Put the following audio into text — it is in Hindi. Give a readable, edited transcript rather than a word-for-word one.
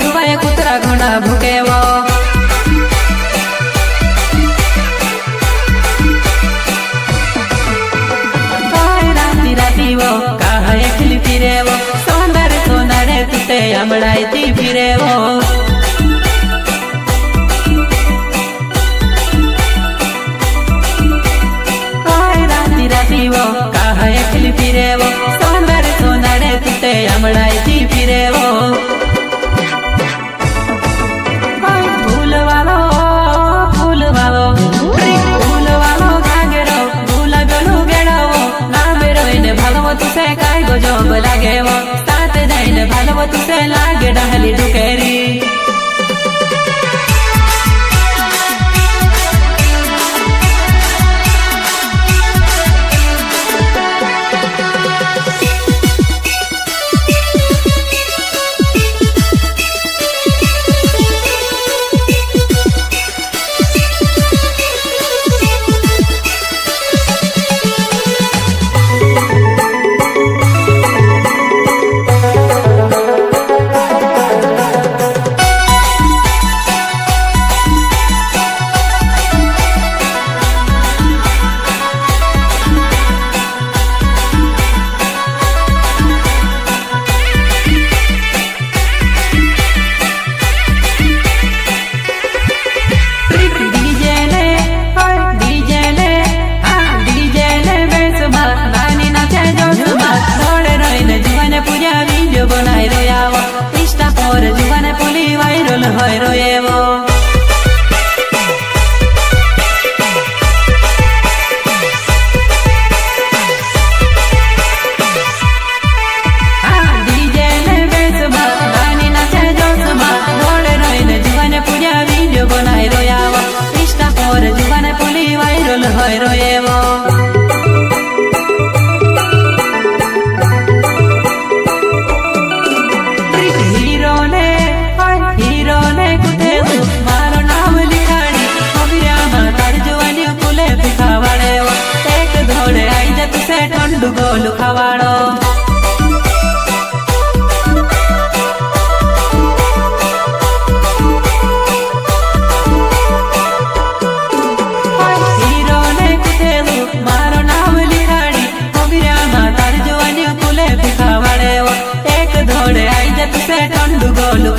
जुवाए कुतरा घोड़ा भुकेवो राती राती वो कहा खिल फिरेवो सोनारे सोनारे तुते अमड़ाई फिरेवो रातीवो कहा खिल फिरेवो सोनारे सोनारे तुते अमड़ाई फिरेवो फूल वालो घागेरो भूला गलू गेड़ावो ना बेरो इने भागवो तुसे काय गो जोब लागेवो साथ जाइने भागवो तुसे लागे डहली ढुकेरी जुवाने पुली वायरल होय रोएवो डीजे ने बेस गानी नाचे जोसमा दौड़े रोइने जुवाने पूजा वीडियो बनाई रोयावो इंस्टा पर जुवाने पुली वायरल होय रोएवो ठंडू गोलू खवाड़ो हीरो ने कुतेलू मारो नाम लिखाड़ी होगिया मातार जवानी कुले पिखावाड़े एक धोड़े आई जत से ठंडू गोलू